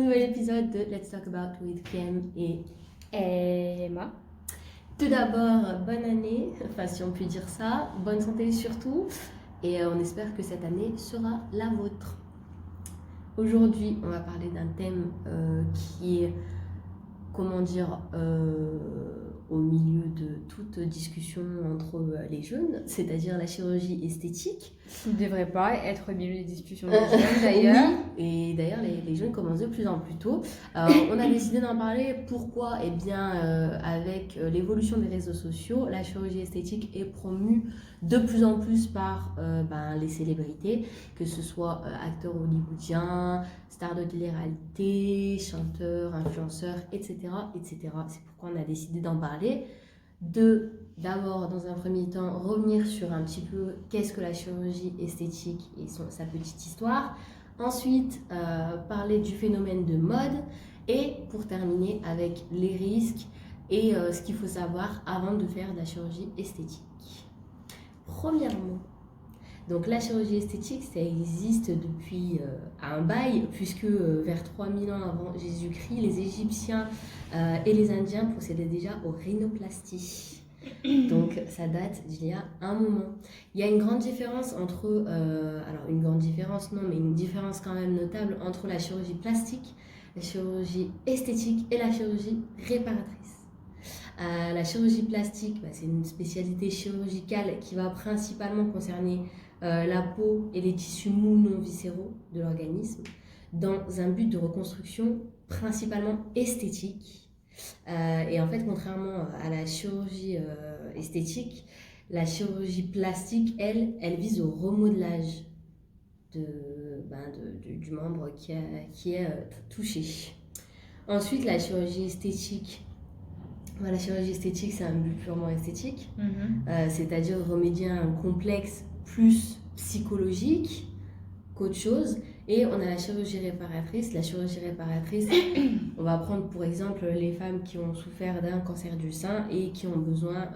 nouvel épisode de Let's Talk About with Clem et Emma. tout d'abord, bonne année, enfin si on peut dire ça, bonne santé surtout, et on espère que cette année sera la vôtre. Aujourd'hui, on va parler d'un thème qui est, comment dire, au milieu de toute discussion entre les jeunes, c'est-à-dire la chirurgie esthétique. Il ne devrait pas être au milieu des discussions des jeunes d'ailleurs. Oui, et d'ailleurs les jeunes commencent de plus en plus tôt. On a décidé d'en parler. Pourquoi? Eh bien, avec l'évolution des réseaux sociaux, la chirurgie esthétique est promue de plus en plus par les célébrités, que ce soit acteurs hollywoodiens, stars de télé-réalité, chanteurs, influenceurs, etc., etc. C'est pourquoi on a décidé d'en parler. D'abord, dans un premier temps, revenir sur un petit peu qu'est-ce que la chirurgie esthétique et sa petite histoire. Ensuite, parler du phénomène de mode. Et pour terminer, avec les risques et ce qu'il faut savoir avant de faire de la chirurgie esthétique. Premièrement, donc la chirurgie esthétique, ça existe depuis un bail, puisque vers 3000 ans avant Jésus-Christ, les Égyptiens et les Indiens procédaient déjà aux rhinoplasties. Donc ça date d'il y a un moment. Il y a une grande différence entre, alors une grande différence non, mais une différence quand même notable entre la chirurgie plastique, la chirurgie esthétique et la chirurgie réparatrice. La chirurgie plastique, c'est une spécialité chirurgicale qui va principalement concerner la peau et les tissus mous non viscéraux de l'organisme dans un but de reconstruction principalement esthétique. Et en fait, contrairement à la chirurgie esthétique, la chirurgie plastique, elle vise au remodelage du membre qui est touché. Ensuite, la chirurgie esthétique. La chirurgie esthétique, c'est un but purement esthétique, c'est-à-dire remédier à un complexe plus psychologique qu'autre chose. Et on a la chirurgie réparatrice. La chirurgie réparatrice, on va prendre pour exemple les femmes qui ont souffert d'un cancer du sein et qui ont besoin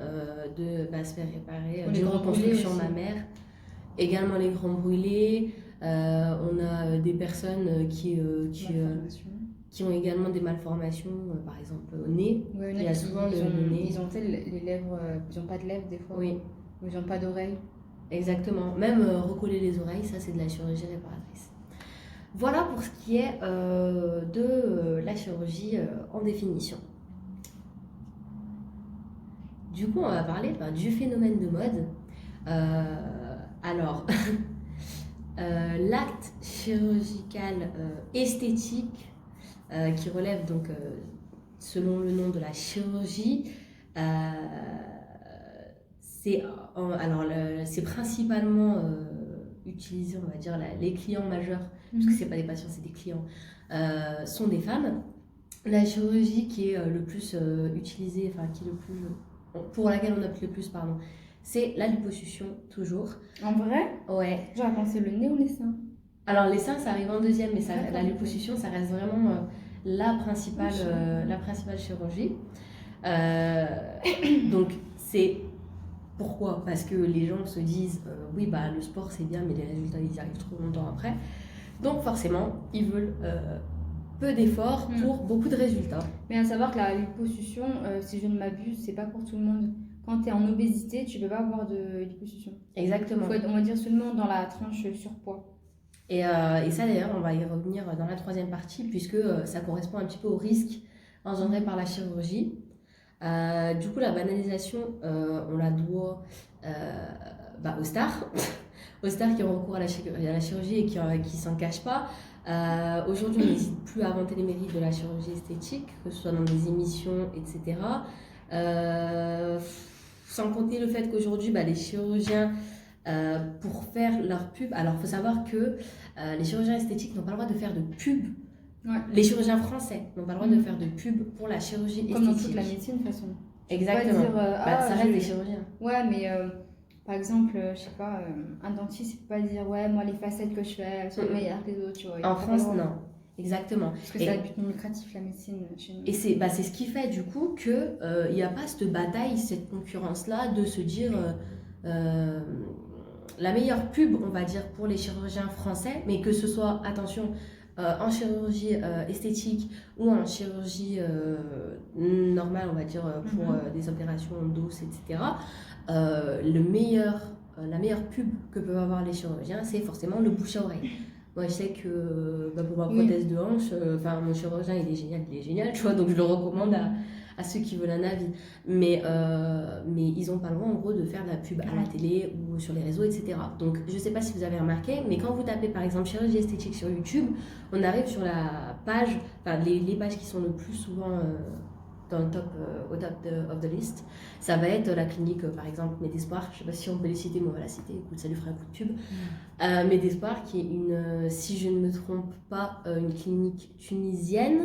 de se faire réparer d'une reconstruction mammaire. Également les grands brûlés. On a des personnes qui ont également des malformations, par exemple au nez. Ouais, il y a souvent le nez. Ils ont les lèvres, ils n'ont pas de lèvres des fois. Oui. Ils n'ont pas d'oreilles. Exactement. Même recoller les oreilles, ça c'est de la chirurgie réparatrice. Voilà pour ce qui est de la chirurgie en définition. Du coup, on va parler du phénomène de mode. Alors, l'acte chirurgical esthétique qui relève donc, selon le nom de la chirurgie, c'est principalement utilisé, on va dire, les clients majeurs, parce que c'est pas des patients, c'est des clients, sont des femmes. La chirurgie qui est le plus utilisée, pour laquelle on opte le plus, c'est la liposuction, toujours. En vrai? Ouais. J'aurais pensé le nez ou les seins? Alors les seins, ça arrive en deuxième, mais la liposuction, ça reste vraiment la principale chirurgie. Donc c'est pourquoi? Parce que les gens se disent le sport c'est bien, mais les résultats ils y arrivent trop longtemps après. Donc forcément, ils veulent peu d'efforts pour beaucoup de résultats. Mais à savoir que la liposuction, si je ne m'abuse, c'est pas pour tout le monde. Quand tu es en obésité, tu peux pas avoir de liposuction. Exactement. On va dire seulement dans la tranche surpoids. Et ça d'ailleurs, on va y revenir dans la troisième partie, puisque ça correspond un petit peu au risque engendré par la chirurgie. Du coup, la banalisation, on la doit aux stars, aux stars qui ont recours à la chirurgie et qui s'en cachent pas. Aujourd'hui, on n'hésite plus à vanter les mérites de la chirurgie esthétique, que ce soit dans des émissions, etc. Sans compter le fait qu'aujourd'hui, les chirurgiens, pour faire leur pub, alors il faut savoir que les chirurgiens esthétiques n'ont pas le droit de faire de pub. Ouais. Les chirurgiens français n'ont pas le droit de faire de pub pour la chirurgie esthétique. Comme dans toute la médecine, de toute façon. Exactement. Dire, ça reste des chirurgiens. Ouais, mais par exemple, je sais pas, un dentiste, il peut pas dire ouais, moi les facettes que je fais, elles sont meilleures que les autres, tu vois. En France, non. Exactement. Parce que c'est un but non lucratif, la médecine chez nous. Et c'est ce qui fait du coup qu'il n'y a pas cette bataille, cette concurrence-là de se dire la meilleure pub, on va dire, pour les chirurgiens français, mais que ce soit, attention, en chirurgie esthétique ou en chirurgie normale, on va dire, pour des opérations douces, etc., la meilleure pub que peuvent avoir les chirurgiens, c'est forcément le bouche à oreille. Moi, je sais que pour ma prothèse de hanche, mon chirurgien, il est génial, tu vois, donc je le recommande à ceux qui veulent un avis. Mais ils n'ont pas le droit, en gros, de faire de la pub à la télé ou sur les réseaux, etc. Donc, je ne sais pas si vous avez remarqué, mais quand vous tapez, par exemple, chirurgie esthétique sur YouTube, on arrive sur la page, les pages qui sont le plus souvent dans le top, au top of the list. Ça va être la clinique, par exemple, Medespoir. Je ne sais pas si on peut les citer, mais on va la citer. Écoute, ça lui fera un coup de pub. Medespoir, qui est une, si je ne me trompe pas, une clinique tunisienne,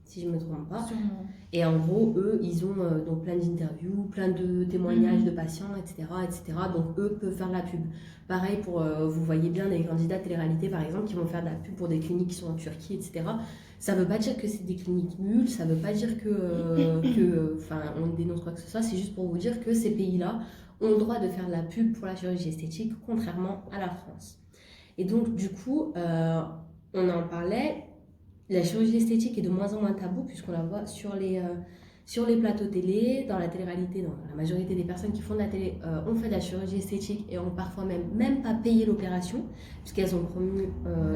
si je ne me trompe pas. Sûrement. Et en gros, eux, ils ont donc plein d'interviews, plein de témoignages de patients, etc., etc. Donc, eux peuvent faire de la pub. Pareil, vous voyez bien des candidats télé-réalité, par exemple, qui vont faire de la pub pour des cliniques qui sont en Turquie, etc. Ça ne veut pas dire que c'est des cliniques nulles, ça ne veut pas dire on dénonce quoi que ce soit, c'est juste pour vous dire que ces pays-là ont le droit de faire de la pub pour la chirurgie esthétique, contrairement à la France. Et donc, du coup, on en parlait, la chirurgie esthétique est de moins en moins tabou, puisqu'on la voit sur les plateaux télé, dans la télé-réalité, dans la majorité des personnes qui font de la télé ont fait de la chirurgie esthétique et ont parfois même pas payé l'opération, puisqu'elles ont promu...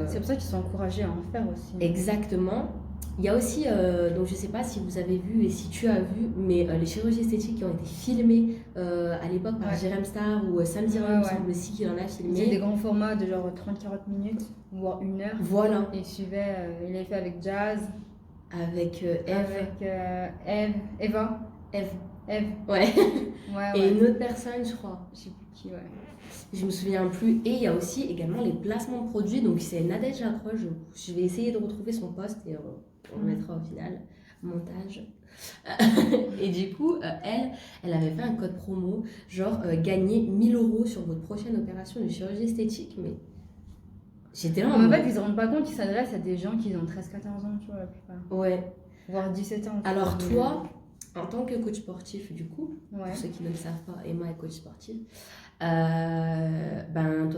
C'est pour ça qu'ils sont encouragés à en faire aussi. Exactement. Il y a aussi, donc je ne sais pas si vous avez vu et si tu as vu, mais les chirurgies esthétiques qui ont été filmées à l'époque par Jérém Star ou Sam Zero, il me semble aussi qu'il en a filmé. C'est des grands formats de genre 30-40 minutes, voire 1 heure. Voilà. Et il avait fait avec Jazz. Avec Eve. Avec Eva. Eve. Ouais. Et une autre personne, je crois. Je sais plus qui, ouais. Je me souviens plus. Et il y a aussi également les placements de produits. Donc c'est Nadège Lacroix. Je vais essayer de retrouver son poste et on le mettra au final. Montage. Et du coup, elle avait fait un code promo, genre gagner 1 000 € sur votre prochaine opération de chirurgie esthétique. Mais j'étais là. En fait, ils se rendent pas compte qu'ils s'adressent à des gens qui ont 13-14 ans, tu vois, la plupart. Ouais. Voire 17 ans. Alors toi, en tant que coach sportif, du coup, pour ceux qui ne le savent pas, Emma est coach sportif, ton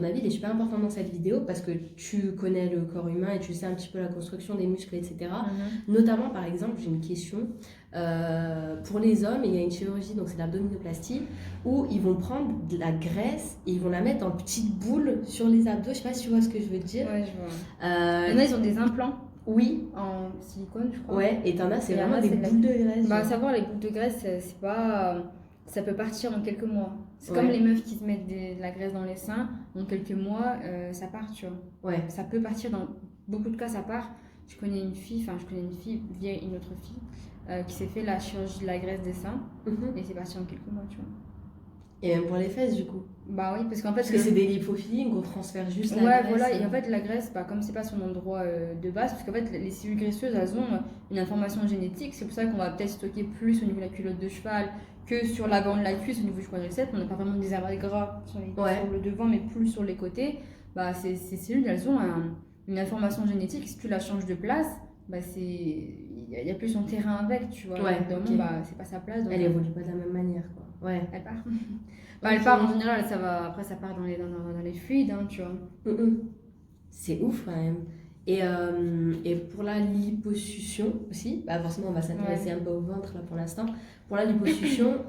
avis il est super important dans cette vidéo parce que tu connais le corps humain et tu sais un petit peu la construction des muscles, etc. Notamment, par exemple, j'ai une question. Pour les hommes, il y a une chirurgie, donc c'est l'abdominoplastie, où ils vont prendre de la graisse et ils vont la mettre en petites boules sur les abdos. Je sais pas si tu vois ce que je veux dire. Ouais, je vois. Il y en a, ils ont des implants. Oui. En silicone, je crois. Ouais, et t'en as, c'est vraiment des boules de graisse. À savoir, les boules de graisse, c'est pas... Ça peut partir en quelques mois. C'est comme les meufs qui se mettent de la graisse dans les seins. En quelques mois, ça part, tu vois. Ouais. Ça peut partir dans beaucoup de cas, ça part. Je connais une fille via une autre fille qui s'est fait la chirurgie de la graisse des seins. Et c'est parti en quelques mois, tu vois. Et même pour les fesses, du coup. Bah oui, parce qu'en fait... Parce que c'est des lipofilling qu'on transfère juste la graisse. Ouais, voilà, et en fait, la graisse, comme c'est pas son endroit de base, parce qu'en fait, les cellules graisseuses, elles ont une information génétique, c'est pour ça qu'on va peut-être stocker plus au niveau de la culotte de cheval que sur l'avant de la cuisse, au niveau du quadriceps. On n'a pas vraiment des arêtes gras sur le devant, mais plus sur les côtés. Ces cellules, elles ont une information génétique, si tu la changes de place, il n'y a plus son terrain avec, tu vois. C'est pas sa place. Donc elle évolue pas de la même manière, quoi. Ouais. Elle part. Elle part en général, après ça part dans les fluides, hein, tu vois. C'est ouf quand même. Et pour la liposuction aussi, forcément on va s'intéresser un peu au ventre là pour l'instant. Pour la liposuction,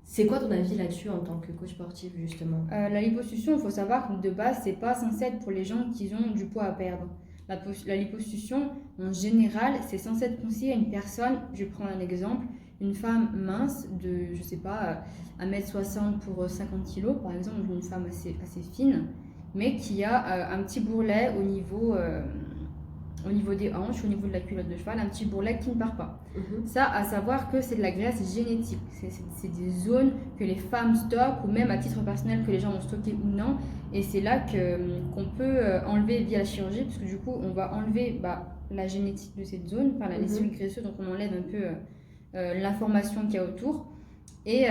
c'est quoi ton avis là-dessus en tant que coach sportif justement? La liposuction, il faut savoir que de base, c'est pas censé être pour les gens qui ont du poids à perdre. La liposuction, en général, c'est censé être conseillé à une personne, je prends un exemple, une femme mince de, je sais pas, 1m60 pour 50 kg, par exemple, une femme assez fine, mais qui a un petit bourrelet au niveau des hanches, au niveau de la culotte de cheval, un petit bourrelet qui ne part pas. Ça, à savoir que c'est de la graisse génétique. C'est des zones que les femmes stockent, ou même à titre personnel que les gens ont stocké ou non. Et c'est là qu'on peut enlever via la chirurgie, parce que du coup, on va enlever la génétique de cette zone, les cellules graisseuses, donc on enlève un peu l'information qu'il y a autour. Et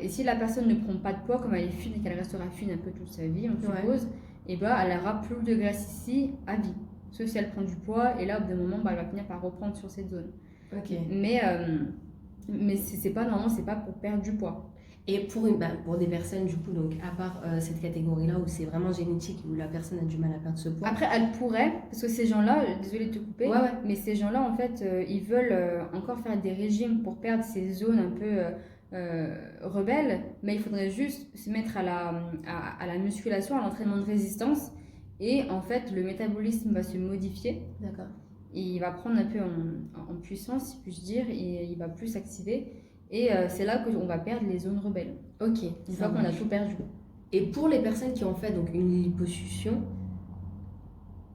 si la personne ne prend pas de poids, comme elle est fine et qu'elle restera fine un peu toute sa vie, on suppose, et elle aura plus de graisse ici à vie. Sauf si elle prend du poids, et là, au bout d'un moment, elle va finir par reprendre sur cette zone. Okay. Mais c'est pas normalement, c'est pas pour perdre du poids. Et pour des personnes, du coup, donc à part cette catégorie-là où c'est vraiment génétique, où la personne a du mal à perdre ce poids. Après, elle pourrait, parce que ces gens-là, désolée de te couper, Ouais, ouais. mais ces gens-là, en fait, ils veulent encore faire des régimes pour perdre ces zones un peu rebelles, mais il faudrait juste se mettre à la musculation, à l'entraînement de résistance, et en fait, le métabolisme va se modifier. D'accord. Et il va prendre un peu en puissance, si puis-je dire, et il va plus s'activer. Et c'est là qu'on va perdre les zones rebelles, Ok. une Ça fois qu'on a marche. tout perdu. Et pour les personnes qui ont fait donc une liposuction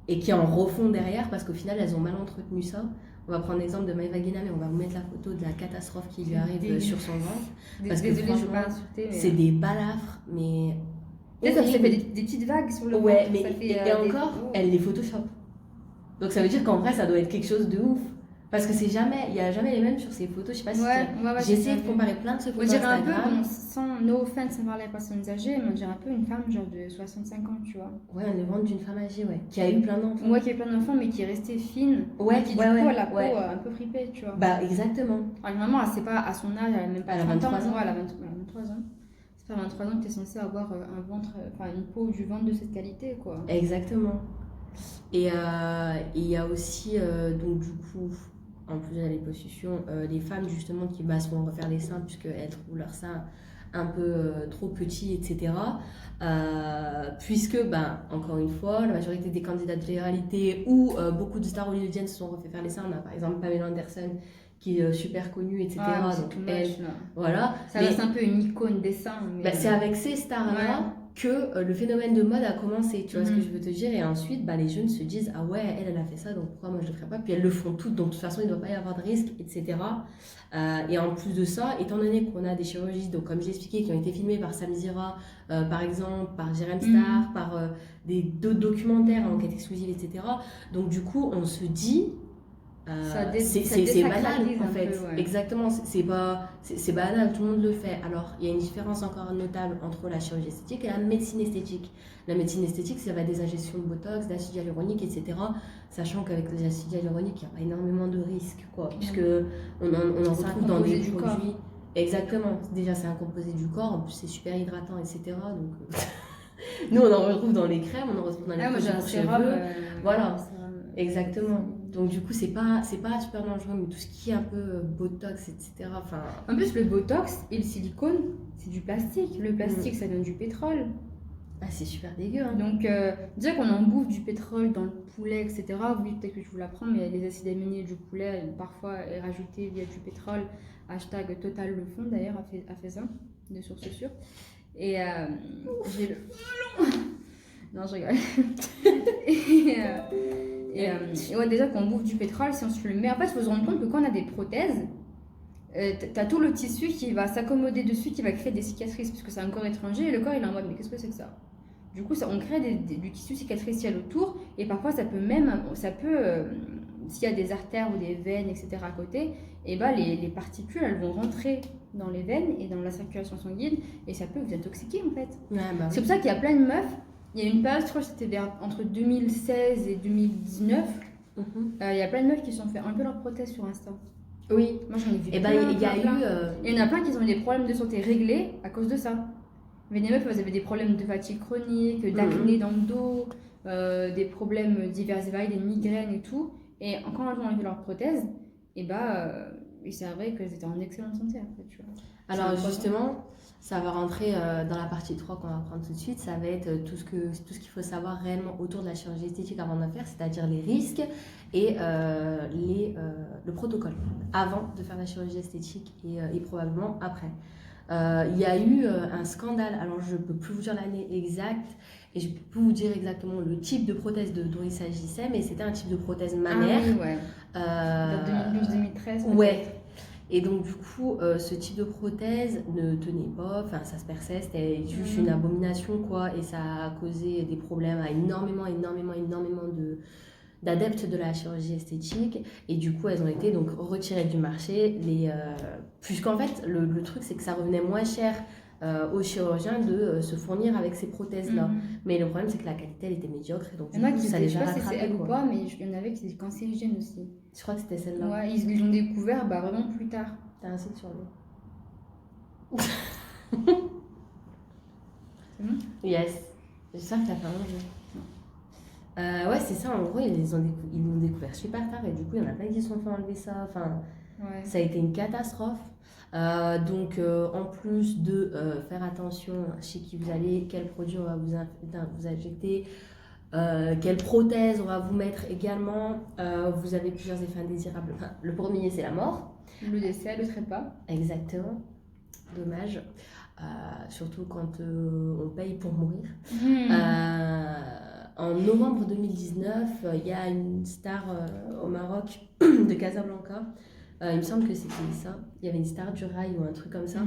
et qui en refont derrière, parce qu'au final elles ont mal entretenu ça, on va prendre l'exemple de Maëva Guéna, mais on va vous mettre la photo de la catastrophe qui lui arrive sur son ventre. Parce que Désolée, je ne veux franchement, pas insulter, mais... c'est des balafres, mais. Tu sais, ça fait horribles. des petites vagues sur le Ouais, ventre, mais ça fait, et des- encore, Oh. elle les Photoshop. Donc ça veut dire qu'en vrai, ça doit être quelque chose de ouf. Parce que il n'y a jamais les mêmes sur ces photos. Je sais pas si Ouais, j'ai essayé j'ai de vu. comparer plein de ces On photos dirait un peu, Instagram. bon, sans no offense, sans parler à personnes âgées, mais on dirait un peu une femme genre de 65 ans, tu vois. Ouais, on est ventre d'une femme âgée, ouais. Qui a eu plein d'enfants. Moi qui ai plein d'enfants, mais qui est restée fine, Ouais, et qui du ouais, coup ouais, a la peau ouais. un peu fripée, tu vois. Bah, exactement. Alors, maman, c'est pas à son âge, elle a même pas Elle a 30 ans. 23 ans. Ouais, elle a 23 ans. C'est pas à 23 ans que t'es censée avoir un ventre, enfin une peau du ventre de cette qualité, quoi. Exactement. Et il y a aussi, donc du coup, en plus de la liposuction, les femmes justement qui se font refaire les seins puisqu'elles trouvent leurs seins un peu trop petits, etc. Puisque, encore une fois, la majorité des candidats de télé-réalité ou beaucoup de stars hollywoodiennes se sont refait faire les seins. On a par exemple Pamela Anderson qui est super connue, etc. Ah, c'est Donc too elle, much, là. voilà. Ça Mais reste un peu une icône des seins. Mais... c'est avec ces stars-là que le phénomène de mode a commencé, tu vois ce que je veux te dire. Et ensuite, les jeunes se disent, ah ouais, elle a fait ça, donc pourquoi moi je le ferais pas. Puis elles le font toutes, donc de toute façon il ne doit pas y avoir de risque, etc. Et en plus de ça, étant donné qu'on a des chirurgies, donc comme j'ai expliqué, qui ont été filmées par Sam Zira, par exemple, par Jérém Star, par d'autres documentaires en enquête exclusive, etc. Donc du coup, on se dit... c'est banal en fait, peu, ouais. exactement, c'est banal, tout le monde le fait. Alors il y a une différence encore notable entre la chirurgie esthétique et la médecine esthétique. La médecine esthétique, ça va des injections de botox, d'acide hyaluronique, etc. Sachant qu'avec l'acide hyaluronique, il n'y a pas énormément de risques, quoi, puisque on en retrouve dans des produits. Exactement, déjà c'est un composé du corps, en plus c'est super hydratant, etc. Donc nous on en retrouve dans les crèmes, on en retrouve dans les produits pour cheveux. Voilà, exactement. Donc du coup, c'est pas super dangereux, mais tout ce qui est un peu botox, etc. Enfin... En plus, le botox et le silicone, c'est du plastique. Le plastique, ça donne du pétrole. Ah, c'est super dégueu. Hein. Donc, dire qu'on en bouffe du pétrole dans le poulet, etc. Oui, peut-être que je vous l'apprends, mais les acides aminés du poulet, parfois, est rajouté via du pétrole. Hashtag Total le fond, d'ailleurs, a fait ça, de source sûre. Et j'ai le... Non, je rigole. Et ouais, déjà, quand on bouffe du pétrole, si on se le met, en fait, il faut se rendre compte que quand on a des prothèses, t'as tout le tissu qui va s'accommoder dessus, qui va créer des cicatrices, parce que c'est un corps étranger, et le corps il est en mode, mais qu'est-ce que c'est que ça? Du coup, on crée du tissu cicatriciel autour, et parfois s'il y a des artères ou des veines, etc. à côté, et les particules, elles vont rentrer dans les veines et dans la circulation sanguine, et ça peut vous intoxiquer en fait. Ouais, c'est pour ça qu'il y a plein de meufs. Il y a une période, je crois que c'était entre 2016 et 2019. Il y a plein de meufs qui se sont fait enlever leurs prothèses sur Insta. Oui. Moi j'en ai vu et plein. Il y en a plein qui ont eu des problèmes de santé réglés à cause de ça. Mais des meufs, elles avaient des problèmes de fatigue chronique, d'acné dans le dos, des problèmes divers et variés, des migraines et tout. Et quand elles ont enlevé leurs prothèses, il s'avérait qu'elles étaient en excellente santé après, tu vois. Alors justement, ça va rentrer dans la partie 3 qu'on va prendre tout de suite. Ça va être tout ce qu'il faut savoir réellement autour de la chirurgie esthétique avant d'en faire, c'est-à-dire les risques et le protocole avant de faire la chirurgie esthétique et probablement après. Il y a eu un scandale, alors je ne peux plus vous dire l'année exacte et je peux vous dire exactement le type de prothèse dont il s'agissait, mais c'était un type de prothèse mammaire. Ah oui, ouais. 2012-2013. Ouais. Et donc du coup, ce type de prothèse ne tenait pas, enfin ça se perçait, c'était juste une abomination quoi, et ça a causé des problèmes à énormément d'adeptes de la chirurgie esthétique, et du coup elles ont été donc retirées du marché, puisqu'en fait le truc c'est que ça revenait moins cher aux chirurgiens de se fournir avec ces prothèses-là. Mais le problème, c'est que la qualité, elle était médiocre. Et donc, du coup, ça les a rattrapés. Je sais pas si c'est elle ou pas, mais il y en avait qui étaient cancérigènes aussi. Je crois que c'était celle-là. Ouais, ils l'ont découvert vraiment plus tard. T'as un site sur lui. C'est bon? Yes. J'espère que t'as pas mangé. Ouais, c'est ça, en gros, ils l'ont découvert super tard et du coup, il y en a plein qui se sont fait enlever ça. Enfin, Ouais. ça a été une catastrophe. Donc, en plus de faire attention chez qui vous allez, quel produit on va vous injecter, quelle prothèse on va vous mettre également, vous avez plusieurs effets indésirables. Enfin, le premier, c'est la mort. Le décès, le trépas. Exactement. Dommage. Surtout quand on paye pour mourir. En novembre 2019, il y a une star au Maroc de Casablanca. Il me semble que c'était ça. Il y avait une star du rail ou un truc comme ça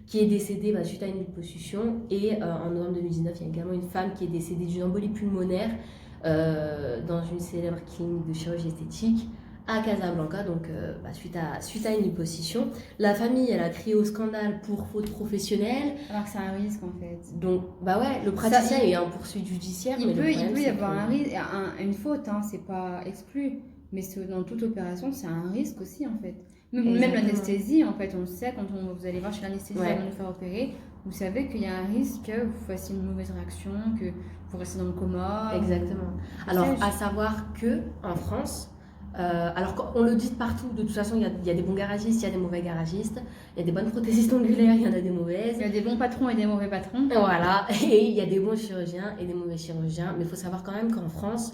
qui est décédée suite à une liposuction. Et en novembre 2019, il y a également une femme qui est décédée d'une embolie pulmonaire dans une célèbre clinique de chirurgie esthétique à Casablanca, donc suite à une liposuction. La famille, elle a crié au scandale pour faute professionnelle. Alors que c'est un risque en fait. Donc, ouais, le praticien est en poursuite judiciaire. Il mais peut le problème, y c'est avoir que- un risque, une faute, hein, c'est pas exclu. Mais dans toute opération, c'est un risque aussi en fait. Même Exactement. l'anesthésie, en fait, on le sait quand vous allez voir chez l'anesthésiste Ouais. avant de nous faire opérer, vous savez qu'il y a un risque que vous fassiez une mauvaise réaction, que vous restiez dans le coma. Exactement. Alors, à savoir que en France, alors on le dit de partout, de toute façon, il y a des bons garagistes, il y a des mauvais garagistes, il y a des bonnes prothésistes ongulaires, il y en a des mauvaises. Il y a des bons patrons et des mauvais patrons. Voilà, et il y a des bons chirurgiens et des mauvais chirurgiens, mais il faut savoir quand même qu'en France,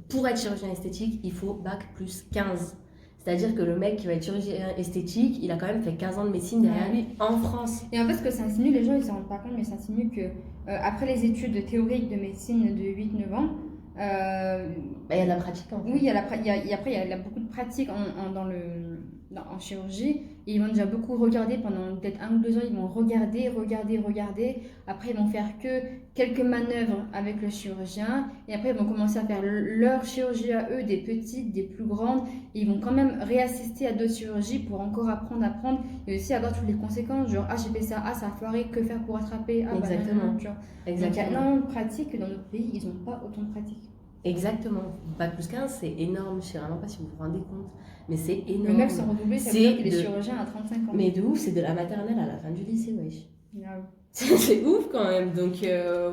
pour être chirurgien esthétique, il faut bac plus 15. C'est-à-dire que le mec qui va être chirurgien esthétique, il a quand même fait 15 ans de médecine derrière lui en France. Et en fait, ce que ça insinue, les gens ils s'en rendent pas compte, mais ça insinue que après les études théoriques de médecine de 8-9 ans, Il y a de la pratique en fait. oui, après, il y a beaucoup de pratiques en chirurgie. Et ils vont déjà beaucoup regarder pendant peut-être 1 ou 2 ans. Ils vont regarder. Après, ils vont faire que quelques manœuvres avec le chirurgien. Et après, ils vont commencer à faire leur chirurgie à eux, des petites, des plus grandes. Et ils vont quand même réassister à d'autres chirurgies pour encore apprendre. Et aussi avoir toutes les conséquences. Genre, ah, j'ai fait ça, ah, ça a foiré, que faire pour attraper? Ah, Exactement. non, tu vois. Donc, il y a Exactement. énormément de pratiques que dans notre pays, ils n'ont pas autant de pratiques. Exactement. Bac plus 15, c'est énorme. Je sais vraiment pas si vous vous rendez compte, mais c'est Le énorme. mec sans redoubler, ça veut C'est dire qu'il est de- chirurgien à 35 ans. Mais de ouf, c'est de la maternelle à la fin du lycée, wesh. Ah oui. C'est ouf quand même. Donc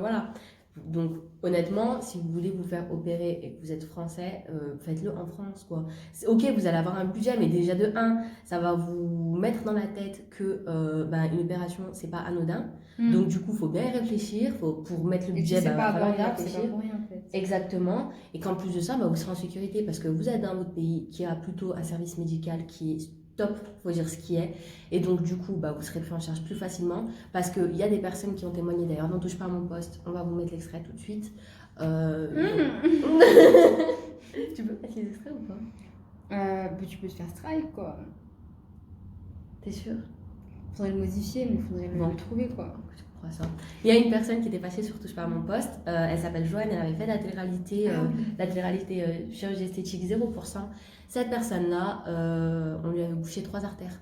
voilà. Donc honnêtement, si vous voulez vous faire opérer et que vous êtes français, faites-le en France quoi. Ok, vous allez avoir un budget, mais déjà de 1, ça va vous mettre dans la tête que une opération c'est pas anodin. Donc du coup, faut bien y réfléchir. Pour mettre le Et si budget, c'est pas va falloir y abordable, c'est pas réfléchir. pour rien en fait. Exactement. Et qu'en plus de ça, vous serez en sécurité parce que vous êtes dans votre pays qui a plutôt un service médical qui est top, faut dire ce qui est. Et donc, du coup, vous serez pris en charge plus facilement parce qu'il y a des personnes qui ont témoigné d'ailleurs. N'en touche pas à mon poste, on va vous mettre l'extrait tout de suite. Tu peux mettre les extraits ou pas? Tu peux te faire strike quoi. T'es sûr? Faudrait le modifier, mais faudrait le trouver quoi. Je crois ça. Il y a une personne qui était passée sur Touche pas à mon poste. Elle s'appelle Joanne, elle avait fait la télé-réalité chirurgie esthétique 0%. Cette personne-là, on lui avait bouché 3 artères.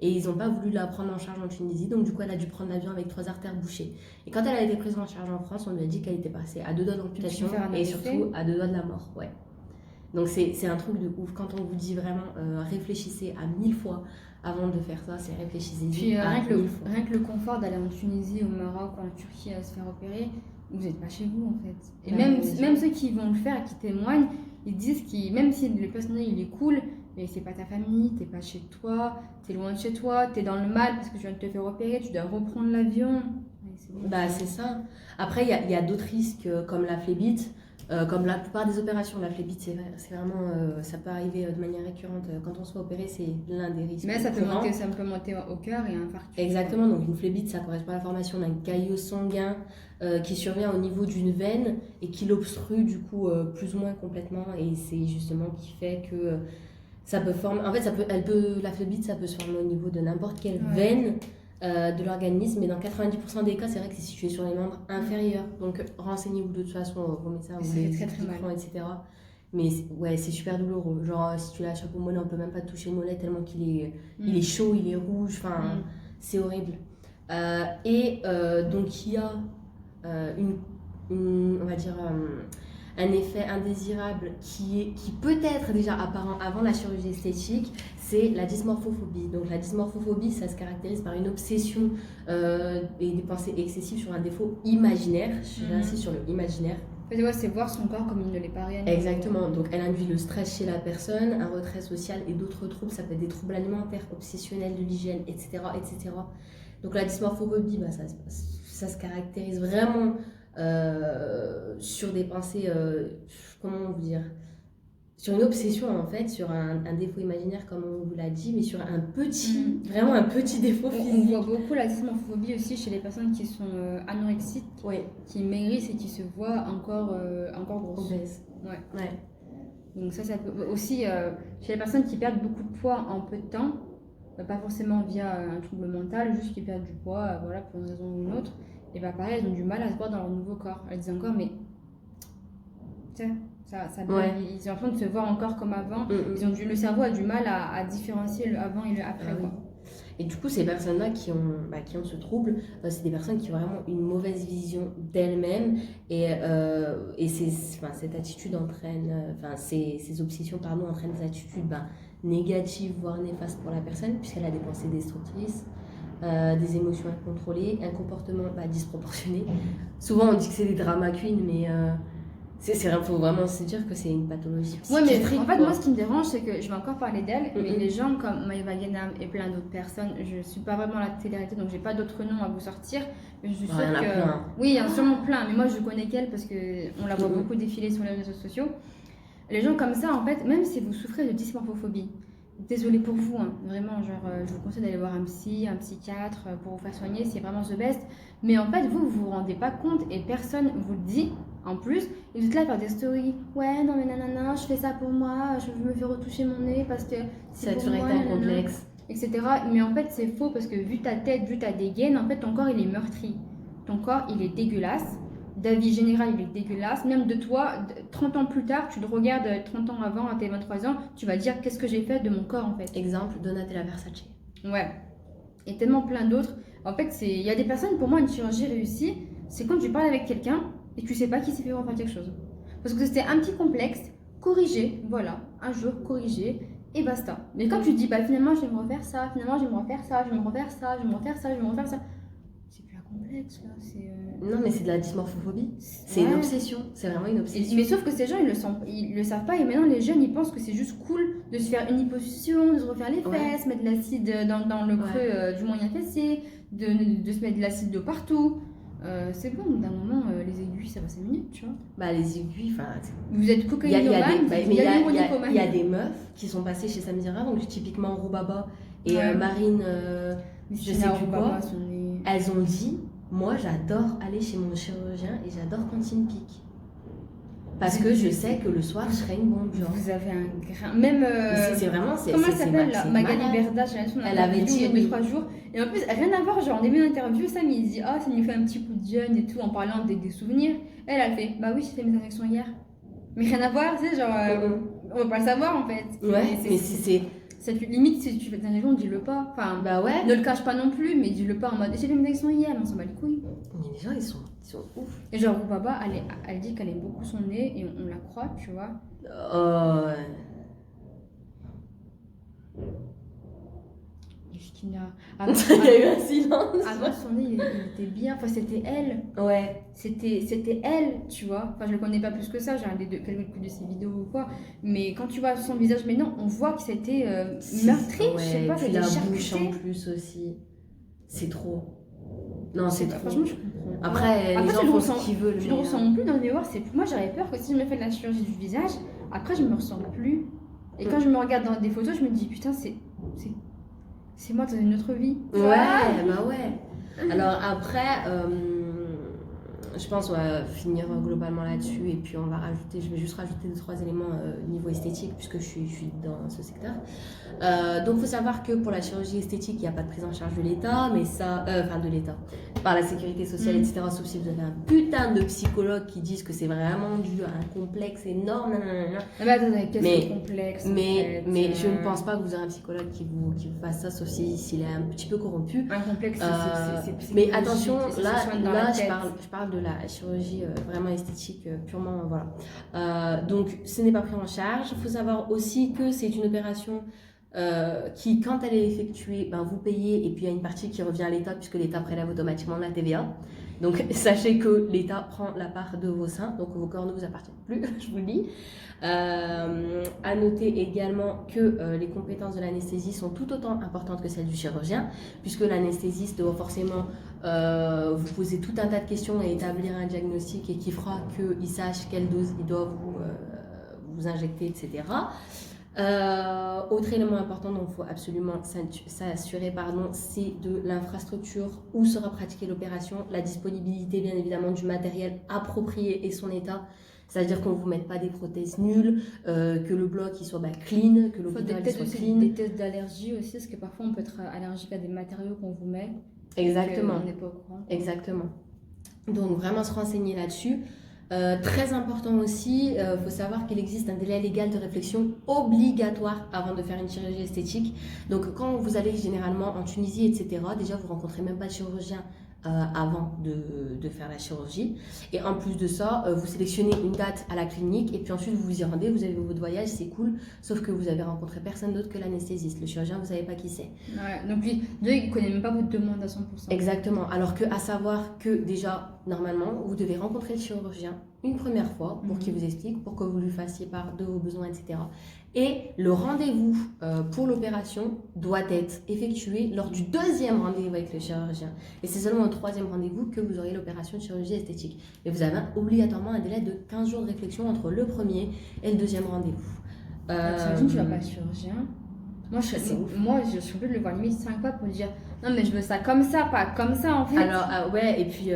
Et ils n'ont pas voulu la prendre en charge en Tunisie, donc du coup elle a dû prendre l'avion avec 3 artères bouchées. Et quand elle a été prise en charge en France, on lui a dit qu'elle était passée à 2 doigts d'amputation et surtout à 2 doigts de la mort. Ouais. Donc c'est un truc de ouf. Quand on vous dit vraiment réfléchissez à 1000 fois avant de faire ça, c'est réfléchissez-y. Puis à rien 1000 fois. que le confort d'aller en Tunisie, au Maroc ou en Turquie à se faire opérer, vous n'êtes pas chez vous en fait. Et même ceux qui vont le faire, qui témoignent, ils disent que même si le personnel il est cool, mais c'est pas ta famille, t'es pas chez toi, t'es loin de chez toi, t'es dans le mal parce que tu viens de te faire opérer, tu dois reprendre l'avion. Ouais, c'est ça. Après, il y a d'autres risques comme la phlébite. Comme la plupart des opérations, la phlébite, c'est vraiment, ça peut arriver de manière récurrente. Quand on se fait opérer, c'est l'un des risques. Mais ça peut courants. monter au cœur et un infarctus. Exactement, donc une phlébite, ça correspond à la formation d'un caillot sanguin qui survient au niveau d'une veine et qui l'obstrue du coup plus ou moins complètement. Et c'est justement qui fait que ça peut former. En fait, la phlébite, ça peut se former au niveau de n'importe quelle veine de l'organisme, mais dans 90% des cas, c'est vrai que c'est situé sur les membres inférieurs. Donc renseignez-vous de toute façon vos médecins, ça fait très très mal, etc. Mais ouais, c'est super douloureux. Genre, si tu l'as à chaque mollet, on peut même pas toucher le mollet tellement il est chaud, il est rouge. Enfin, c'est horrible. Donc, il y a on va dire, un effet indésirable qui peut être déjà apparent avant la chirurgie esthétique, c'est la dysmorphophobie. Donc la dysmorphophobie, ça se caractérise par une obsession et des pensées excessives sur un défaut imaginaire. J'insiste sur le imaginaire. En fait, ouais, c'est voir son corps comme il ne l'est pas réellement. Exactement, donc elle induit le stress chez la personne, un retrait social et d'autres troubles, ça peut être des troubles alimentaires, obsessionnels de l'hygiène, etc., etc. Donc la dysmorphophobie, bah, ça se caractérise vraiment sur des pensées, comment vous dire, sur une obsession en fait, sur un défaut imaginaire comme on vous l'a dit, mais sur un petit, vraiment un petit défaut On physique. voit beaucoup la dysmorphophobie aussi chez les personnes qui sont anorexiques, Oui, qui maigrissent et qui se voient encore grosses. obèse. Ouais. Ouais. Donc ça peut aussi chez les personnes qui perdent beaucoup de poids en peu de temps, pas forcément via un trouble mental, juste qui perdent du poids, voilà, pour une raison ou une autre, et bah pareil, elles ont du mal à se voir dans leur nouveau corps. Elles disent encore, mais tiens, Ouais. ils ont l'impression de se voir encore comme avant. Le cerveau a du mal à différencier le avant et le après. Ah oui. Quoi. Et du coup, ces personnes-là qui ont ce trouble, c'est des personnes qui ont vraiment une mauvaise vision d'elles-mêmes et cette attitude entraîne, ces obsessions entraînent des attitudes négatives, voire néfastes pour la personne, puisqu'elle a des pensées destructrices, des émotions incontrôlées, un comportement disproportionné. Souvent, on dit que c'est des drama queens, mais faut vraiment se dire que c'est une pathologie Ouais, psychiatrique. mais en fait, quoi. moi, ce qui me dérange, c'est que je vais encore parler d'elle, mais les gens comme Maëva Guénam et plein d'autres personnes, je suis pas vraiment la télé-réalité, donc j'ai pas d'autres noms à vous sortir. Mais je suis sûre Il y en a que. plein. Oui, il y en a sûrement plein, mais moi, je connais qu'elle parce qu'on la voit beaucoup défiler sur les réseaux sociaux. Les gens comme ça, en fait, même si vous souffrez de dysmorphophobie, désolée pour vous, hein, vraiment, je vous conseille d'aller voir un psychiatre pour vous faire soigner, c'est vraiment the best. Mais en fait, vous rendez pas compte et personne vous le dit. En plus, et vous êtes là à faire des stories. Ouais, non, mais nanana, je fais ça pour moi, je me fais retoucher mon nez parce que Ça a pour toujours été moi, un nanana, complexe. etc. Mais en fait, c'est faux parce que vu ta tête, vu ta dégaine, en fait, ton corps, il est meurtri. Ton corps, il est dégueulasse. D'avis général, il est dégueulasse. Même de toi, 30 ans plus tard, tu le regardes 30 ans avant, à tes 23 ans, tu vas dire qu'est-ce que j'ai fait de mon corps, en fait. Exemple, Donatella Versace. Ouais. Et tellement plein d'autres. En fait, il y a des personnes, pour moi, une chirurgie réussie, c'est quand tu parles avec quelqu'un et tu sais pas qui s'est fait refaire quelque chose. Parce que c'était un petit complexe, corrigé, voilà, un jour corrigé, et basta. Mais quand tu dis, finalement, je vais me refaire ça, finalement, je vais me refaire ça, je vais me refaire ça, je vais me refaire ça, je vais me refaire ça. C'est plus un complexe, là, c'est... Non, mais c'est de la dysmorphophobie. C'est Ouais. une obsession. C'est vraiment une obsession. Mais sauf que ces gens, ils le savent pas, et maintenant, les jeunes, ils pensent que c'est juste cool de se faire une liposuction, de se refaire les fesses, mettre de l'acide dans le creux du moyen fessier, de se mettre de l'acide de partout. C'est bon, d'un moment, les aiguilles, ça va 5 minutes, tu vois. Les aiguilles, Vous êtes il y a cocaïnomane, il y a des meufs qui sont passées chez Samira, donc typiquement Roubaba et Marine, je sais plus quoi. Elles ont dit, moi j'adore aller chez mon chirurgien et j'adore quand il me pique. Parce que je sais que le soir je serai une bombe, genre. Vous avez un grain. Même. C'est vraiment. Comment elle s'appelle là, Magali Berda, Elle avait dit il y a 2-3 jours. Et en plus, rien à voir, genre en début d'interview, Sam il dit ça nous fait un petit coup de jeune et tout, en parlant des souvenirs. Elle fait bah oui, j'ai fait mes injections hier. Mais rien à voir, tu sais, genre. On va pas le savoir en fait. Ouais, mais c'est. Limite, si tu fais des injections, dis-le pas. Enfin, ouais. Ne le cache pas non plus, mais dis-le pas en mode j'ai fait mes injections hier, on s'en bat les couilles. Mais les gens, ils sont ouf. Et genre, Baba, elle dit qu'elle aime beaucoup son nez et on la croit, tu vois. Justina. Il y a eu un silence. Avant, son nez, il était bien. Enfin, c'était elle. Ouais. C'était elle, tu vois. Enfin, je le connais pas plus que ça. J'ai regardé quelques de ses vidéos ou quoi. Mais quand tu vois son visage maintenant, on voit que c'était meurtri. Je sais pas, puis c'était la charcuté. bouche en plus aussi. C'est trop. Non, c'est trop. Franchement, je comprends. Après, les gens font ce qu'ils veulent. Je le ressens non plus dans le miroir. Moi, j'avais peur que si je me fais de la chirurgie du visage, après, je me ressens plus. Et quand je me regarde dans des photos, je me dis, putain, c'est moi dans une autre vie. Ouais, ouais. Alors après, je pense qu'on va finir globalement là-dessus et puis je vais juste rajouter 2-3 éléments niveau esthétique puisque je suis dans ce secteur. Donc il faut savoir que pour la chirurgie esthétique, il n'y a pas de prise en charge de l'État, mais ça, de l'État, par la sécurité sociale, etc. Sauf si vous avez un putain de psychologues qui disent que c'est vraiment dû à un complexe énorme. Mais attendez, qu'est-ce que complexe mais je ne pense pas que vous aurez un psychologue qui vous fasse ça, sauf s'il est un petit peu corrompu. Un complexe, mais attention, là je parle de la chirurgie vraiment esthétique purement, voilà. Donc, ce n'est pas pris en charge. Il faut savoir aussi que c'est une opération qui, quand elle est effectuée, ben, vous payez et puis il y a une partie qui revient à l'État puisque l'État prélève automatiquement la TVA. Donc, sachez que l'État prend la part de vos seins, donc vos corps ne vous appartiennent plus, je vous le dis. À noter également que les compétences de l'anesthésie sont tout autant importantes que celles du chirurgien, puisque l'anesthésiste doit forcément vous poser tout un tas de questions et établir un diagnostic et qui fera qu'il sache quelle dose il doit vous injecter, etc. Autre élément important dont il faut absolument s'assurer, c'est de l'infrastructure où sera pratiquée l'opération, la disponibilité bien évidemment du matériel approprié et son état. C'est-à-dire qu'on ne vous mette pas des prothèses nulles, que le bloc il soit clean, que l'hôpital soit clean. Des tests d'allergie aussi, parce que parfois on peut être allergique à des matériaux qu'on vous met. Exactement. On n'est pas au courant. Exactement. Donc vraiment se renseigner là-dessus. Très important aussi, faut savoir qu'il existe un délai légal de réflexion obligatoire avant de faire une chirurgie esthétique. Donc quand vous allez généralement en Tunisie, etc., déjà vous rencontrez même pas de chirurgien avant de faire la chirurgie. Et en plus de ça, vous sélectionnez une date à la clinique et puis ensuite vous vous y rendez, vous avez votre voyage, c'est cool, sauf que vous avez rencontré personne d'autre que l'anesthésiste. Le chirurgien, vous savez pas qui c'est. Ouais, donc lui, il connaît même pas votre demande à 100%. Exactement, alors que à savoir que déjà, normalement, vous devez rencontrer le chirurgien une première fois pour qu'il vous explique, pour que vous lui fassiez part de vos besoins, etc. Et le rendez-vous pour l'opération doit être effectué lors du deuxième rendez-vous avec le chirurgien. Et c'est seulement au troisième rendez-vous que vous aurez l'opération de chirurgie esthétique. Et vous avez obligatoirement un délai de 15 jours de réflexion entre le premier et le deuxième rendez-vous. T'imagines, tu vas pas le chirurgien. Moi, je suis obligée de le voir limite 5 fois pour lui dire non, mais je veux ça comme ça, pas comme ça en fait. Alors, ouais, et puis.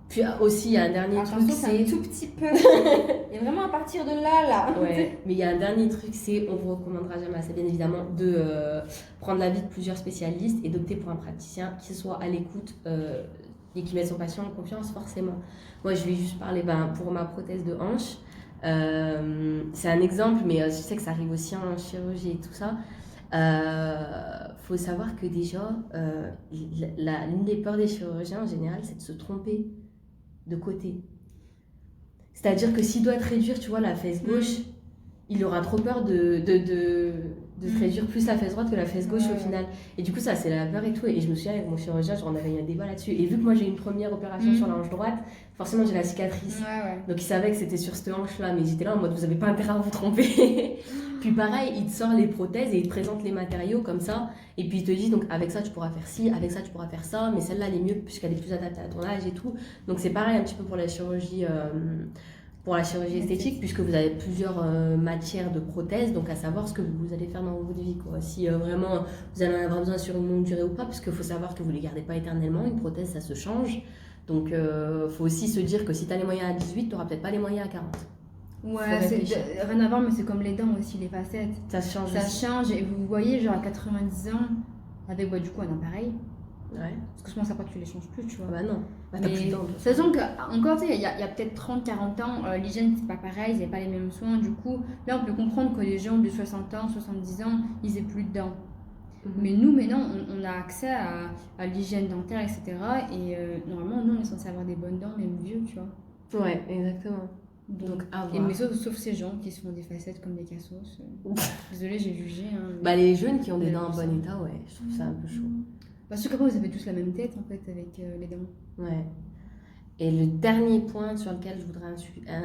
Puis aussi, il y a un dernier truc, c'est un tout petit peu. Et vraiment à partir de là. Ouais, mais il y a un dernier truc, c'est, on vous recommandera jamais assez bien évidemment de prendre l'avis de plusieurs spécialistes et d'opter pour un praticien qui soit à l'écoute et qui mette son patient en confiance forcément. Moi, je vais juste parler pour ma prothèse de hanche. C'est un exemple, mais je sais que ça arrive aussi en chirurgie et tout ça. Faut savoir que déjà, l'une des peurs des chirurgiens en général, c'est de se tromper de côté. C'est-à-dire que s'il doit te réduire, tu vois, la fesse gauche, il aura trop peur de te réduire plus la fesse droite que la fesse gauche au final. Et du coup, ça, c'est la peur et tout. Et je me souviens avec mon chirurgien, on avait eu un débat là-dessus. Et vu que moi, j'ai eu une première opération sur la hanche droite, forcément, j'ai la cicatrice. Donc, il savait que c'était sur cette hanche-là. Mais j'étais là en mode, vous n'avez pas intérêt à vous tromper. Puis pareil, il te sort les prothèses et il te présente les matériaux comme ça. Et puis il te dit, donc avec ça, tu pourras faire ci, avec ça, tu pourras faire ça. Mais celle-là, elle est mieux puisqu'elle est plus adaptée à ton âge et tout. Donc, c'est pareil un petit peu pour la chirurgie. Pour la chirurgie esthétique, puisque vous avez plusieurs matières de prothèses, donc à savoir ce que vous allez faire dans votre vie, quoi. Si vraiment vous allez en avoir besoin sur une longue durée ou pas, parce qu'il faut savoir que vous ne les gardez pas éternellement, une prothèse ça se change, donc il faut aussi se dire que si tu as les moyens à 18, tu n'auras peut-être pas les moyens à 40. Ouais, c'est rien à voir, mais c'est comme les dents aussi, les facettes. Ça change. Ça change, et vous voyez, genre à 90 ans, avec du coup un appareil. Ouais. Parce que je pense après tu les changes plus, tu vois. Bah non, bah, t'as plus de dents. Sachant qu'encore, tu sais, il y a peut-être 30-40 ans, l'hygiène c'est pas pareil, ils n'avaient pas les mêmes soins. Du coup, là on peut comprendre que les gens de 60 ans, 70 ans, ils aient plus de dents. Mais nous, maintenant, on a accès à l'hygiène dentaire, etc. Et normalement, nous, on est censé avoir des bonnes dents, même vieux, tu vois. Ouais, exactement. Donc, à voir. Mais sauf ces gens qui se font des facettes comme des cassos. Désolée, j'ai jugé. Hein, bah, les jeunes qui ont des dents en bon état, ouais, je trouve ça un peu chaud. Parce qu'après, vous avez tous la même tête, en fait, avec les dents. Ouais. Et le dernier point sur lequel je voudrais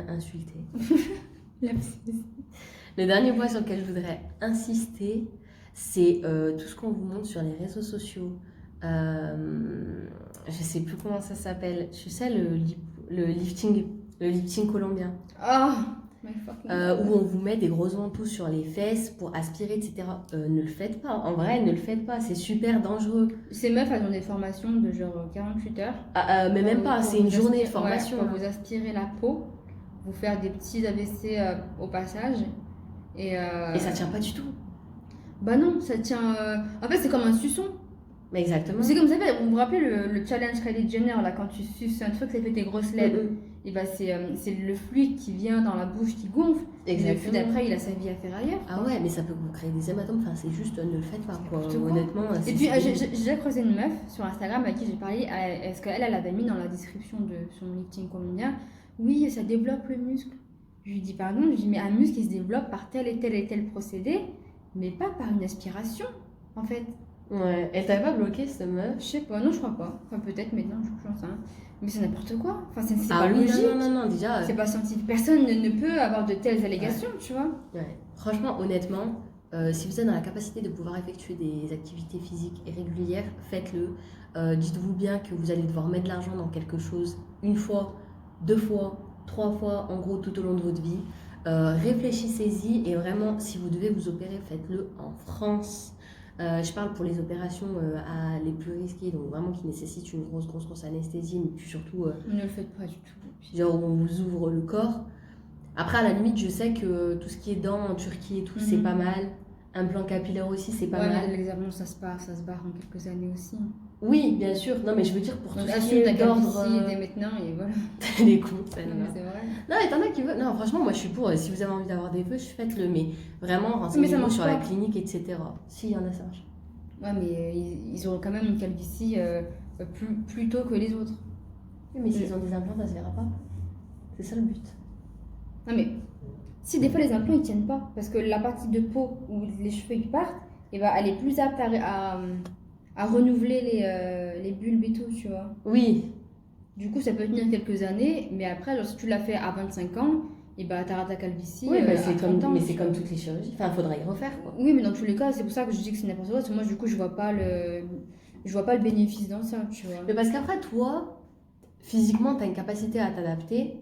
insulter. Le dernier point sur lequel je voudrais insister, c'est tout ce qu'on vous montre sur les réseaux sociaux. Je sais plus comment ça s'appelle. Tu sais, le lifting colombien. Où on vous met des gros manteaux sur les fesses pour aspirer, etc. Ne le faites pas. En vrai, ne le faites pas. C'est super dangereux. Ces meufs, elles ont des formations de genre 48 heures. Mais même pas. C'est une journée de formation. Pour vous aspirer la peau, vous faire des petits AVC au passage. Et ça tient pas du tout. Bah non, ça tient... En fait, c'est comme un suçon. Mais exactement. C'est comme ça, vous vous rappelez le challenge Kylie Jenner, là, quand tu suces un truc, ça fait tes grosses lèvres. et bah c'est le fluide qui vient dans la bouche qui gonfle. Et le fluide d'après, il a sa vie à faire ailleurs. Ah ouais, mais ça peut vous créer des hématomes. Enfin, c'est juste, ne le faites pas, quoi. N'importe quoi. Honnêtement, Et puis, j'ai déjà croisé une meuf sur Instagram avec qui j'ai parlé. Est-ce qu'elle avait mis dans la description de son lifting combien? Oui, ça développe le muscle. Je lui dis pardon, je lui dis mais un muscle il se développe par tel et tel et tel procédé, mais pas par une aspiration, en fait. Ouais, elle t'avait pas bloqué cette meuf? Je sais pas, non, je crois pas. Enfin, peut-être maintenant, j'en sais rien. Mais c'est n'importe quoi. Enfin, c'est Ah pas oui, logique. non, déjà. C'est pas scientifique. Personne ne peut avoir de telles allégations, tu vois. Ouais. Franchement, honnêtement, si vous êtes dans la capacité de pouvoir effectuer des activités physiques et régulières, faites-le. Dites-vous bien que vous allez devoir mettre de l'argent dans quelque chose une fois, 2 fois, 3 fois, en gros, tout au long de votre vie. Réfléchissez-y et vraiment, si vous devez vous opérer, faites-le en France. Je parle pour les opérations les plus risquées, donc vraiment qui nécessitent une grosse anesthésie, mais puis surtout, Ne le faites pas du tout. genre où on vous ouvre le corps. Après, à la limite, je sais que tout ce qui est dents en Turquie et tout, c'est pas mal. Implant capillaire aussi, c'est pas mal. Mais l'examen, ça se barre en quelques années aussi. Oui, bien sûr. Non, mais je veux dire pour Donc, tout ce qui assume ta est d'ordre... calvitie dès maintenant et voilà. les cons, ça Non, mais c'est vrai. Non, mais t'en as qui veulent. Non, franchement, moi je suis pour. Si vous avez envie d'avoir des vœux, faites-le. Mais vraiment, Mais ça renseignez-vous marche sur pas. la clinique, etc. Si, il y en a ça. Ouais, mais ils auront quand même une calvitie plus tôt que les autres. Oui, mais s'ils ont des implants, ça se verra pas. C'est ça le but. Non, mais si des fois les implants ils tiennent pas, parce que la partie de peau où les cheveux ils partent, et ben, elle est plus apte à renouveler les bulbes et tout, tu vois. Oui. Du coup, ça peut tenir quelques années, mais après, genre, si tu l'as fait à 25 ans, et bah t'auras ta calvitie. Oui, bah, à c'est 30 ans, mais tu c'est vois. comme toutes les chirurgies. Enfin, il faudrait y refaire, quoi. Oui, mais dans tous les cas, c'est pour ça que je dis que c'est n'importe quoi, parce que moi, du coup, je vois pas le bénéfice dans ça, tu vois. Mais parce qu'après, toi, physiquement, tu as une capacité à t'adapter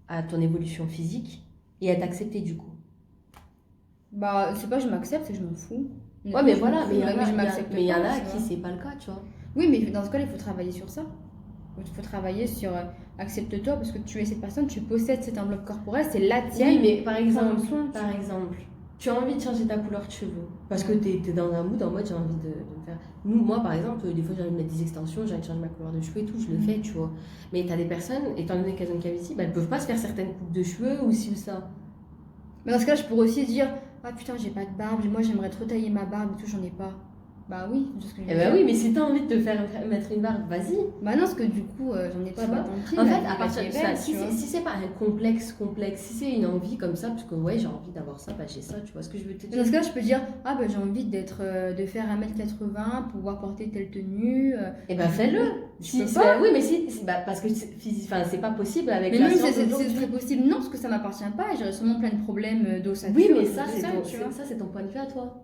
à ton évolution physique et à t'accepter du coup. Bah, c'est pas je m'accepte, c'est que je m'en fous. Ouais, mais Je voilà, m'en mais il y fous, en a, je m'accepte mais il y en pas, a à tu qui vois. c'est pas le cas, tu vois. Oui, mais dans ce cas-là, il faut travailler sur ça. Il faut travailler sur accepte-toi parce que tu es cette personne, tu possèdes cette enveloppe corporelle, c'est la tienne. Oui, mais par exemple, soin, tu vois. tu as envie de changer ta couleur de cheveux parce que tu es dans un mood en mode j'ai envie de me faire. Moi, par exemple, des fois j'ai envie de mettre des extensions, j'ai envie de changer ma couleur de cheveux et tout, je le fais, tu vois. Mais tu as des personnes, étant donné qu'elles ont une calvitie, bah, elles peuvent pas se faire certaines coupes de cheveux ou ci ou ça. Mais dans ce cas, je pourrais aussi dire ah putain, j'ai pas de barbe, moi j'aimerais trop tailler ma barbe et tout, j'en ai pas. Bah oui, c'est ce que je veux Eh ben dire. oui, mais si tu as envie de te faire mettre une barbe, vas-y. Bah non, parce que du coup, j'en ai pas, Tu vois. bah tant pis. En la fait, vie, à la partir vie de est ça, belle, si tu vois. c'est pas un complexe, si c'est une envie comme ça, parce que ouais, j'ai envie d'avoir ça, bah j'ai ça, tu vois ce que je veux te Dans dire. ce cas, je peux dire ah bah j'ai envie de faire 1m80, pouvoir porter telle tenue. Eh ben fais-le. Je peux pas. Oui, mais parce que c'est pas possible avec Mais la même science c'est d'aujourd'hui. très possible, non, parce que ça m'appartient pas et j'aurais sûrement plein de problèmes d'ossature. Oui, mais de ça, tu vois. c'est ton point de vue à toi.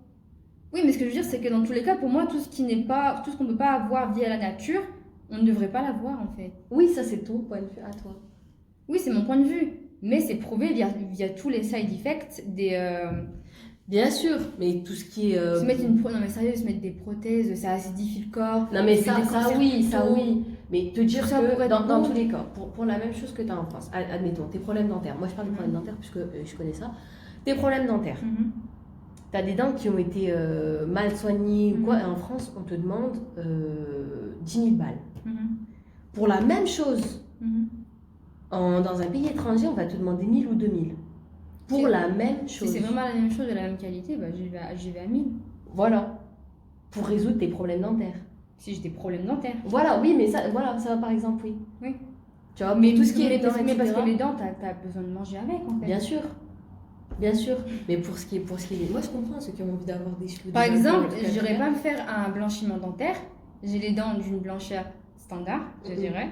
Oui, mais ce que je veux dire, c'est que dans tous les cas, pour moi, tout ce qu'on peut pas avoir via la nature, on ne devrait pas l'avoir en fait. Oui, ça, c'est ton point de vue à toi. Oui, c'est mon point de vue, mais c'est prouvé via tous les side effects Bien sûr, mais tout ce qui est. se mettre non mais sérieux, se mettre des prothèses, ça acidifie le corps. Non, mais ça fait des ça cancers oui, plus ça tôt. oui. Mais te dire Ça que pourrait être dans beau. tous les cas, pour la même chose que tu as en France, admettons, tes problèmes dentaires. Moi, je parle des problèmes dentaires puisque je connais ça. Tes problèmes dentaires. Mhm. Tu as des dents qui ont été mal soignées ou quoi, Mhm. et en France, on te demande 10 000 balles. Mhm. Pour la même chose, Mhm. dans un pays étranger, on va te demander 1000 ou 2000. Pour Si- la même Si chose. c'est vraiment la même chose de la même qualité, bah, j'y vais à 1000. Voilà. Pour résoudre tes problèmes dentaires. Si j'ai des problèmes dentaires. Voilà, oui, mais ça va par exemple, oui. Oui. Tu vois, Mais tout ce qui est mais les dents, parce etc. que les dents, t'as besoin de manger avec en fait. Bien sûr. Bien sûr. Mais pour ce qui est. Moi, je comprends ceux qui ont envie d'avoir des cheveux. Par des exemple, implants, je etc. n'irais pas me faire un blanchiment dentaire. J'ai les dents d'une blancheur standard, je Mhm. dirais,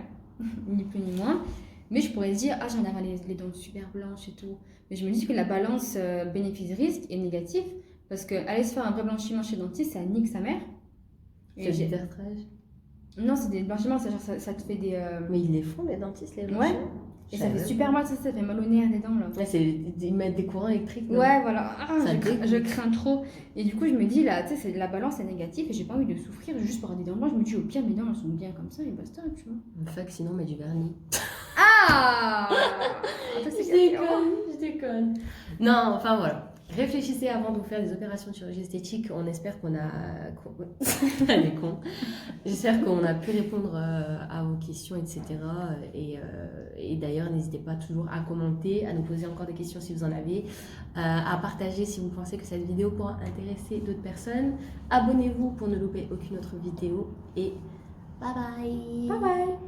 ni plus ni moins. Mais je pourrais dire, ah, j'en ai avoir les dents super blanches et tout. Mais je me dis que la balance bénéfice-risque est négative parce que aller se faire un vrai blanchiment chez le dentiste, ça nique sa mère. Et C'est j'ai- du tertrage. Non, c'est des blanchiments, c'est genre ça te fait des. Mais ils les font, les dentistes, les Ouais. blanchiments. Et ça fait super mal, ça fait mal au nez des dents là. Ouais, ils mettent des courants électriques. non Ouais, voilà. Ah, Ça dégoûte. je crains trop. Et du coup, je me dis, là, tu sais, la balance est négative et j'ai pas envie de souffrir juste pour avoir des dents blanches. Je me dis, au pire, mes dents, elles sont bien comme ça et basta, tu vois. Fuck, sinon, mets du vernis. Ah, Je déconne. Non, enfin voilà. Réfléchissez avant de vous faire des opérations de chirurgie esthétique. On espère qu'on a... Elle est con. J'espère qu'on a pu répondre à vos questions, etc. Et d'ailleurs, n'hésitez pas toujours à commenter, à nous poser encore des questions si vous en avez, à partager si vous pensez que cette vidéo pourra intéresser d'autres personnes. Abonnez-vous pour ne louper aucune autre vidéo et bye bye. Bye bye.